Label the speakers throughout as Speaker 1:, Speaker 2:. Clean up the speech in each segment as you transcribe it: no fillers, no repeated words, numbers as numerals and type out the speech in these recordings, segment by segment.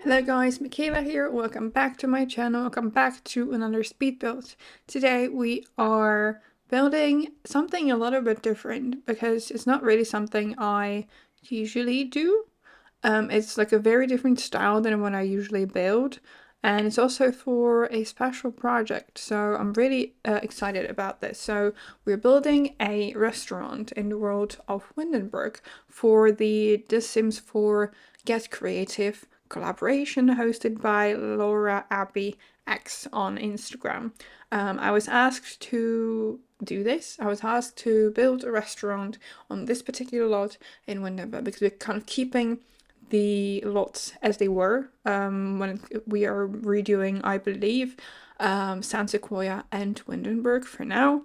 Speaker 1: Hello guys, Michaela here. Welcome back to my channel. Welcome back to another speed build. Today we are building something a little bit different because it's not really something I usually do. It's like a very different style than what I usually build, and it's also for a special project. So I'm really excited about this. So we're building a restaurant in the world of Windenburg for the Sims 4 Get Creative collaboration hosted by Laura Abbey X on Instagram. I was asked to do this. I was asked to build a restaurant on this particular lot in Windenburg because we're kind of keeping the lots as they were when we are redoing, I believe, San Sequoia and Windenburg for now.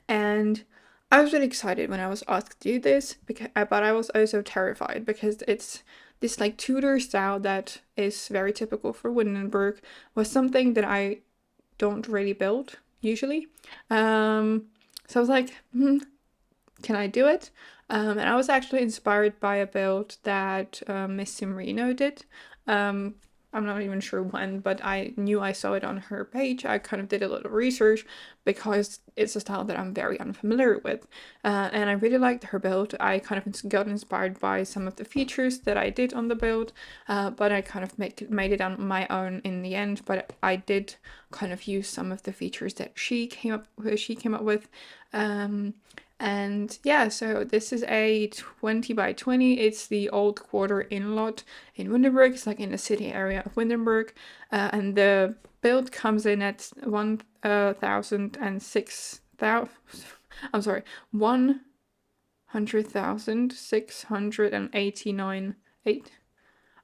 Speaker 1: And I was really excited when I was asked to do this, but I was also terrified because it's this like Tudor style that is very typical for Windenburg, was something that I don't really build usually. So I was like, can I do it? And I was actually inspired by a build that Miss Simrino did. I'm not even sure when, but I knew I saw it on her page. I kind of did a little research because it's a style that I'm very unfamiliar with. And I really liked her build. I kind of got inspired by some of the features that I did on the build, but I kind of made it on my own in the end. But I did kind of use some of the features that she came up with. And yeah, so this is a 20 by 20. It's the old quarter in lot in Windenburg. It's like in the city area of Windenburg. And the build comes in at 1,006,000. I'm sorry, 100,689.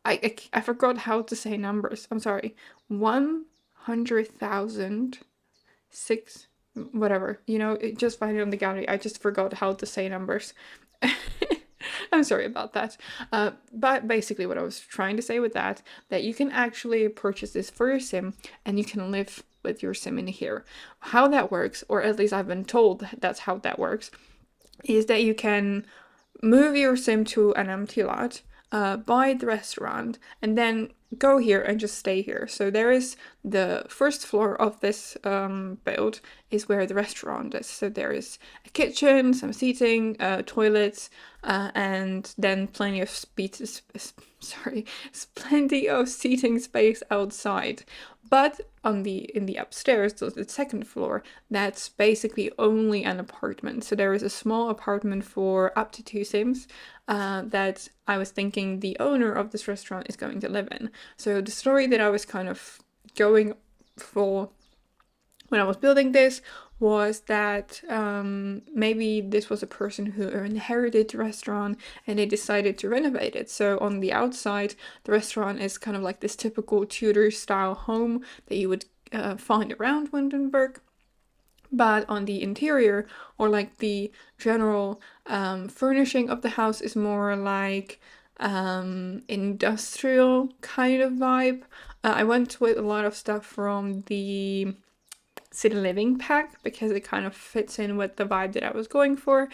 Speaker 1: I forgot how to say numbers. I'm sorry. 100,006 whatever, just find it on the gallery. I just forgot how to say numbers. I'm sorry about that. But basically what I was trying to say with that you can actually purchase this for your sim and you can live with your sim in here. How that works, or at least I've been told that's how that works, is that you can move your sim to an empty lot, buy the restaurant, and then go here and just stay here. So there is the first floor of this build is where the restaurant is. So there is a kitchen, some seating, toilets, and then plenty of seating space outside. But in the upstairs, so the second floor, that's basically only an apartment. So there is a small apartment for up to 2 Sims that I was thinking the owner of this restaurant is going to live in. So the story that I was kind of going for when I was building this was that maybe this was a person who inherited the restaurant and they decided to renovate it. So on the outside, the restaurant is kind of like this typical Tudor style home that you would find around Windenburg. But on the interior, or like the general furnishing of the house, is more like industrial kind of vibe. I went with a lot of stuff from the City Living pack because it kind of fits in with the vibe that I was going for.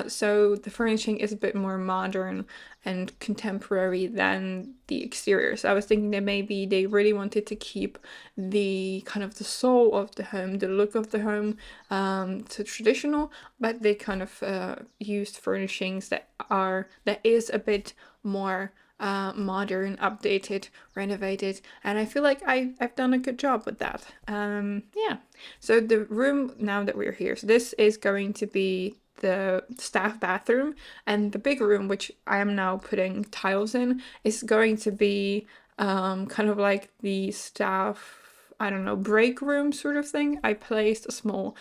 Speaker 1: So the furnishing is a bit more modern and contemporary than the exterior. So I was thinking that maybe they really wanted to keep the kind of the soul of the home, the look of the home, to traditional, but they kind of used furnishings that is a bit more modern, updated, renovated, and I feel like I've done a good job with that. Yeah, so the room now that we're here, so this is going to be the staff bathroom, and the big room, which I am now putting tiles in, is going to be kind of like the staff, I don't know, break room sort of thing. I placed a small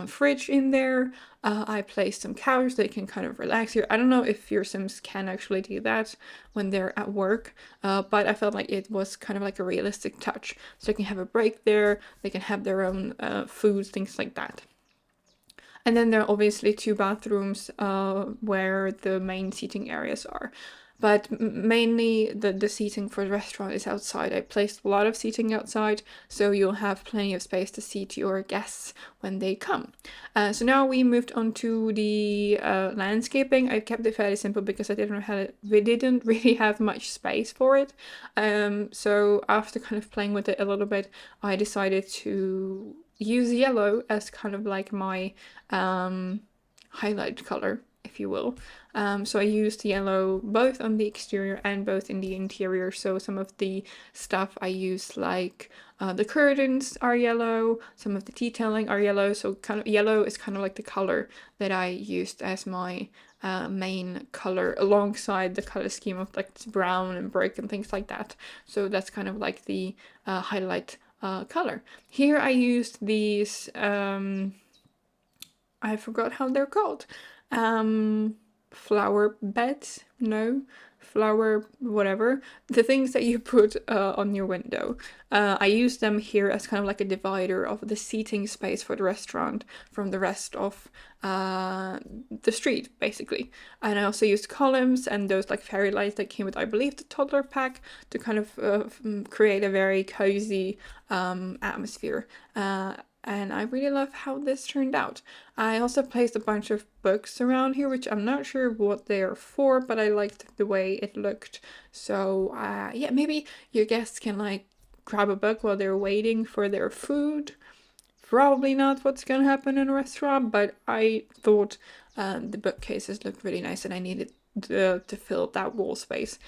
Speaker 1: fridge in there. I placed some couches so they can kind of relax here. I don't know if your Sims can actually do that when they're at work, but I felt like it was kind of like a realistic touch. So they can have a break there, they can have their own food, things like that. And then there are obviously 2 bathrooms where the main seating areas are. but mainly the seating for the restaurant is outside. I placed a lot of seating outside, so you'll have plenty of space to seat your guests when they come. So now we moved on to the landscaping. I kept it fairly simple because we didn't really have much space for it. So after kind of playing with it a little bit, I decided to use yellow as kind of like my highlight color, if you will. So I used yellow both on the exterior and both in the interior. So some of the stuff I used, like the curtains are yellow, some of the detailing are yellow. So kind of yellow is kind of like the color that I used as my main color, alongside the color scheme of like brown and brick and things like that. So that's kind of like the highlight color. Here I used these, I forgot how they're called. Flower beds? No, flower whatever. The things that you put on your window. I use them here as kind of like a divider of the seating space for the restaurant from the rest of the street, basically. And I also used columns and those like fairy lights that came with, I believe, the Toddler pack to kind of create a very cozy atmosphere. And I really love how this turned out. I also placed a bunch of books around here, which I'm not sure what they are for, but I liked the way it looked. So yeah, maybe your guests can like grab a book while they're waiting for their food. Probably not what's gonna happen in a restaurant, but I thought the bookcases looked really nice and I needed to fill that wall space.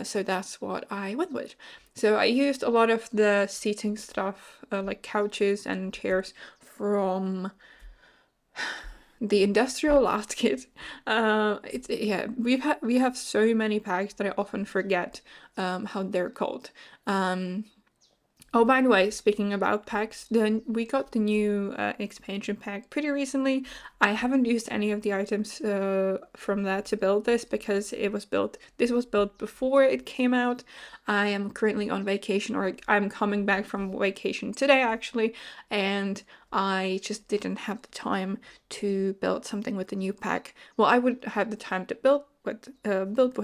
Speaker 1: So that's what I went with. So I used a lot of the seating stuff, like couches and chairs from the industrial loft kit. Yeah, we have so many packs that I often forget how they're called. Oh, by the way, speaking about packs, then we got the new expansion pack pretty recently. I haven't used any of the items from that to build this because this was built before it came out. I am currently on vacation, or I'm coming back from vacation today actually, and I just didn't have the time to build something with the new pack. Well, I would have the time to build with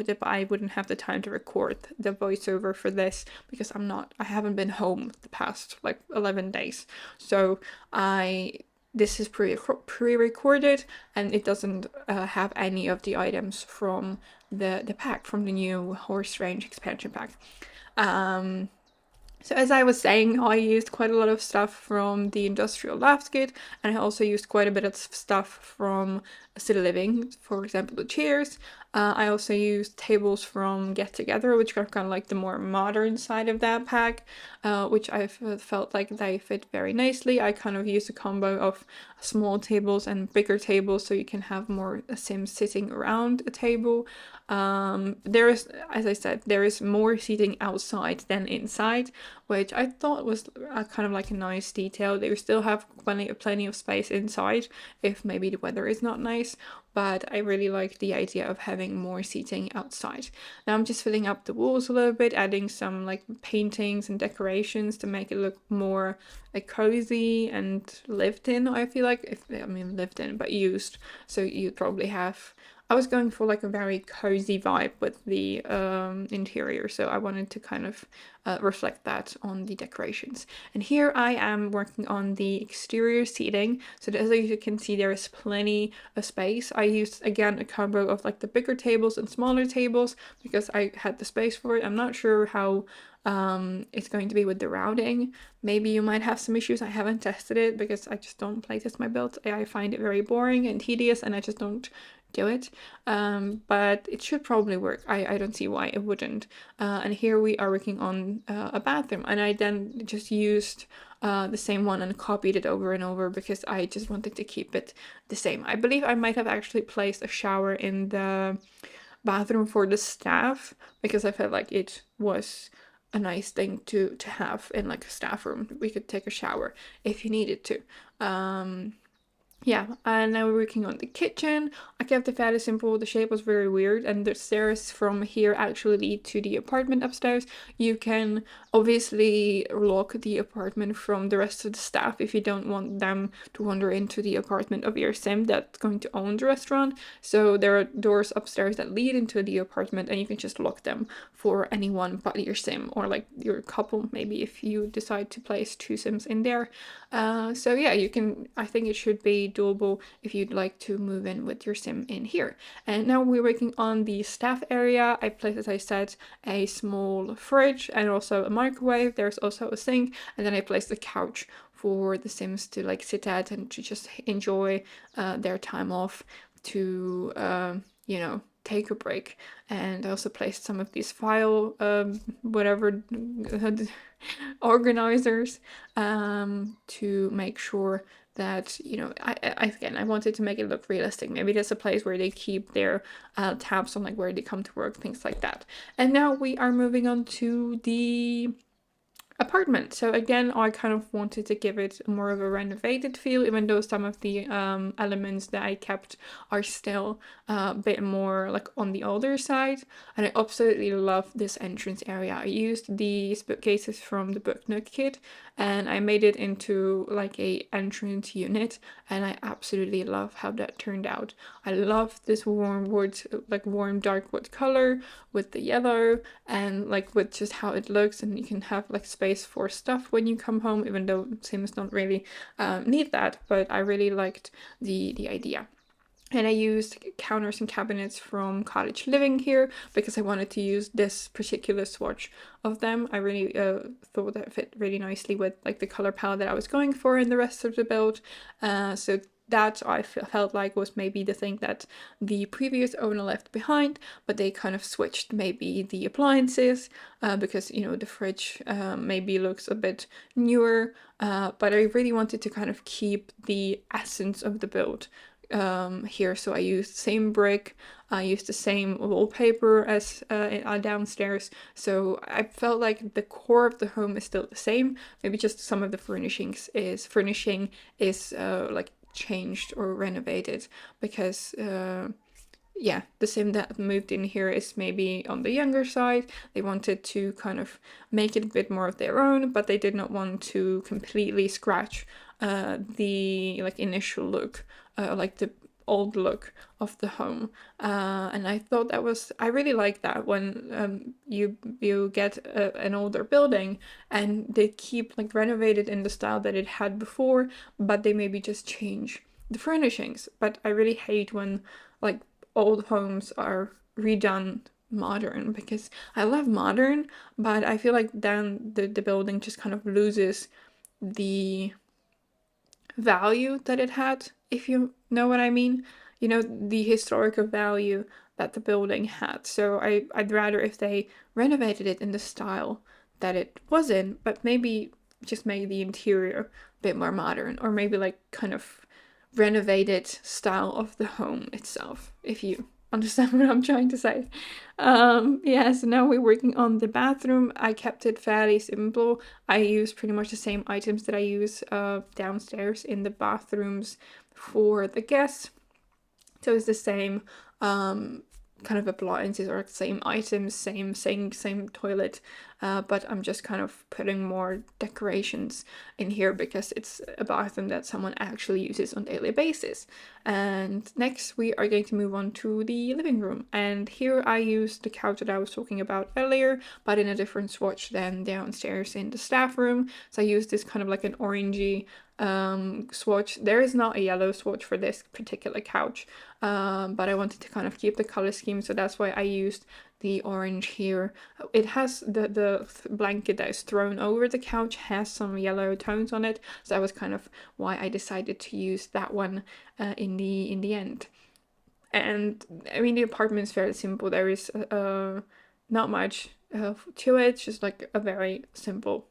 Speaker 1: it, but I wouldn't have the time to record the voiceover for this because I haven't been home the past like 11 days. So this is pre-recorded and it doesn't have any of the items from the pack, from the new Horse Range expansion pack. So as I was saying, I used quite a lot of stuff from the industrial loft kit, and I also used quite a bit of stuff from City Living, for example the chairs. I also used tables from Get Together, which are kind of like the more modern side of that pack, which I felt like they fit very nicely. I kind of used a combo of small tables and bigger tables so you can have more Sims sitting around a table. There is, as I said, there is more seating outside than inside, which I thought was kind of like a nice detail. They still have plenty of space inside if maybe the weather is not nice, but I really like the idea of having more seating outside. Now I'm just filling up the walls a little bit, adding some like paintings and decorations to make it look more like cozy and lived in. I feel like, lived in, but used. So you probably have. I was going for like a very cozy vibe with the interior, so I wanted to kind of reflect that on the decorations. And here I am working on the exterior seating. So as you can see, there is plenty of space. I used again a combo of like the bigger tables and smaller tables because I had the space for it. I'm not sure how it's going to be with the routing. Maybe you might have some issues. I haven't tested it because I just don't play test my build. I find it very boring and tedious and I just don't do it, but it should probably work. I don't see why it wouldn't. And here we are working on a bathroom, and I then just used the same one and copied it over and over because I just wanted to keep it the same. I believe I might have actually placed a shower in the bathroom for the staff because I felt like it was a nice thing to have in like a staff room. We could take a shower if you needed to. yeah, and now we're working on the kitchen. I kept it fairly simple. The shape was very weird, and the stairs from here actually lead to the apartment upstairs. You can obviously lock the apartment from the rest of the staff if you don't want them to wander into the apartment of your sim that's going to own the restaurant. So there are doors upstairs that lead into the apartment, and you can just lock them for anyone but your sim, or like your couple, maybe if you decide to place two sims in there. So yeah, you can, I think it should be doable if you'd like to move in with your sim in here. And now we're working on the staff area. I placed, as I said, a small fridge and also a microwave. There's also a sink, and then I placed a couch for the sims to like sit at and to just enjoy their time off, to you know, take a break. And I also placed some of these file whatever organizers to make sure that, you know, again, I wanted to make it look realistic. Maybe there's a place where they keep their tabs on like where they come to work, things like that. And now we are moving on to the apartment. So again, I kind of wanted to give it more of a renovated feel, even though some of the elements that I kept are still a bit more like on the older side. And I absolutely love this entrance area. I used these bookcases from the book Nook kit, and I made it into like a entrance unit, and I absolutely love how that turned out. I love this warm wood, like warm dark wood color with the yellow, and like with just how it looks, and you can have like space for stuff when you come home, even though Sims don't really need that, but I really liked the idea. And I used counters and cabinets from Cottage Living here because I wanted to use this particular swatch of them. I really thought that fit really nicely with like the color palette that I was going for in the rest of the build. So that I felt like was maybe the thing that the previous owner left behind, but they kind of switched maybe the appliances because, you know, the fridge maybe looks a bit newer, but I really wanted to kind of keep the essence of the build here. So I used the same brick, I used the same wallpaper as downstairs. So I felt like the core of the home is still the same. Maybe just some of the furnishing is like changed or renovated because yeah, the sim that moved in here is maybe on the younger side. They wanted to kind of make it a bit more of their own, but they did not want to completely scratch the like initial look, like the old look of the home. And I thought that was, I really like that when you get an older building and they keep like renovated in the style that it had before, but they maybe just change the furnishings. But I really hate when like old homes are redone modern, because I love modern, but I feel like then the building just kind of loses the value that it had, if you know what I mean. You know, the historical value that the building had. So I'd rather if they renovated it in the style that it was in, but maybe just make the interior a bit more modern, or maybe like kind of renovated style of the home itself, if you understand what I'm trying to say. Yeah, so now we're working on the bathroom. I kept it fairly simple. I use pretty much the same items that I use downstairs in the bathrooms for the guests. So it's the same kind of appliances, or same items, same sink, same toilet, but I'm just kind of putting more decorations in here because it's a bathroom that someone actually uses on a daily basis. And next we are going to move on to the living room, and here I used the couch that I was talking about earlier, but in a different swatch than downstairs in the staff room. So I used this kind of like an orangey swatch. There is not a yellow swatch for this particular couch, but I wanted to kind of keep the color scheme, so that's why I used the orange here. It has the blanket that is thrown over the couch has some yellow tones on it, so that was kind of why I decided to use that one in the end. And I mean, the apartment is very simple. There is not much to it, just like a very simple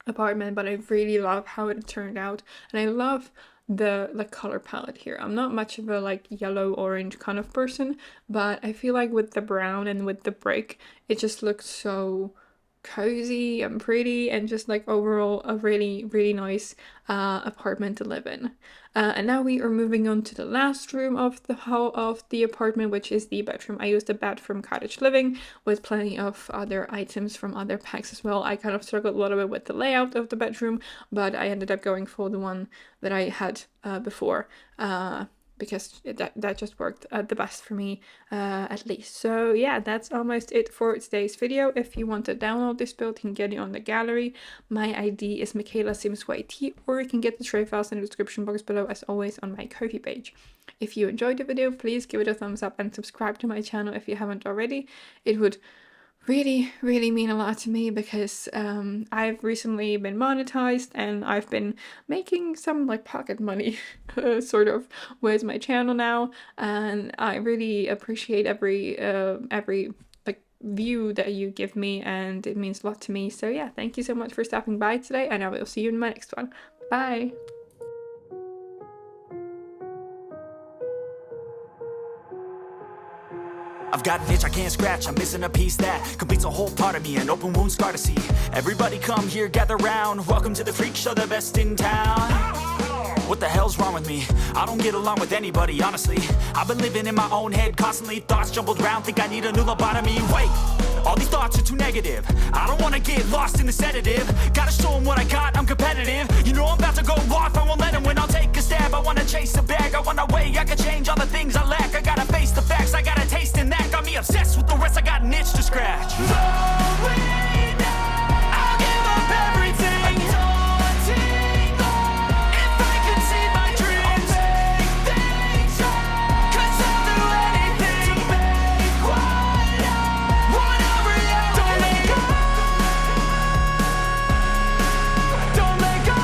Speaker 1: apartment, but I really love how it turned out, and I love the color palette here. I'm not much of a like yellow orange kind of person, but I feel like with the brown and with the brick, it just looks so cozy and pretty, and just like overall a really nice apartment to live in. And now we are moving on to the last room of the apartment, which is the bedroom. I used a bed from Cottage Living with plenty of other items from other packs as well. I kind of struggled a little bit with the layout of the bedroom, but I ended up going for the one that I had before. Because that just worked the best for me, at least. So yeah, that's almost it for today's video. If you want to download this build, you can get it on the gallery. My ID is michaelasimsyt, or you can get the tray files in the description box below, as always, on my Ko-fi page. If you enjoyed the video, please give it a thumbs up and subscribe to my channel if you haven't already. It would really mean a lot to me, because I've recently been monetized and I've been making some like pocket money sort of with my channel now, and I really appreciate every like view that you give me, and it means a lot to me. So yeah, thank you so much for stopping by today, and I will see you in my next one. Bye.
Speaker 2: I've got an itch I can't scratch, I'm missing a piece that completes a whole part of me, an open wound scar to see. Everybody come here, gather round, welcome to the freak show, the best in town. What the hell's wrong with me? I don't get along with anybody, honestly. I've been living in my own head constantly, thoughts jumbled round, think I need a new lobotomy. Wait, all these thoughts are too negative, I don't wanna get lost in the sedative. Gotta show them what I got, I'm competitive. You know I'm about to go off, I won't let them win, I'll take a stab. I wanna chase a bag, I want a way I can change all the things I lack. I gotta face the facts, I got a taste in that. Got me obsessed with the rest, I got an itch to scratch. I'll give up everything. If I could see my dreams, I'll make things right. 'Cause I'll do anything to make what I want a reality. Don't let go. Don't let go.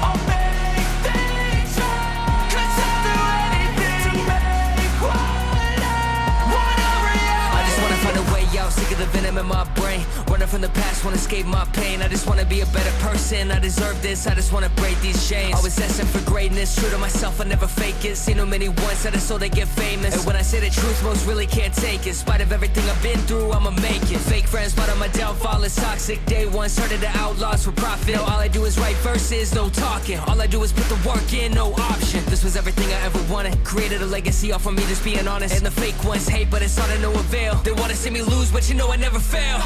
Speaker 2: I'll make things right. 'Cause I'll do anything to make what I want a reality.
Speaker 3: I just wanna find a way out, sick of the venom in my brain. Running from the past, wanna escape my pain. I just wanna be a better person, I deserve this. I just wanna break these chains. Always asking for greatness, true to myself, I never fake it. Seen too many once that I so they get famous. And when I say the truth, most really can't take it. In spite of everything I've been through, I'ma make it. Fake friends, but on my downfall is toxic. Day one, started to outlaws for profit. Now all I do is write verses, no talking. All I do is put the work in, no option. This was everything I ever wanted. Created a legacy off of me, just being honest. And the fake ones hate, but it's all to no avail. They wanna see me lose, but you know I never fail.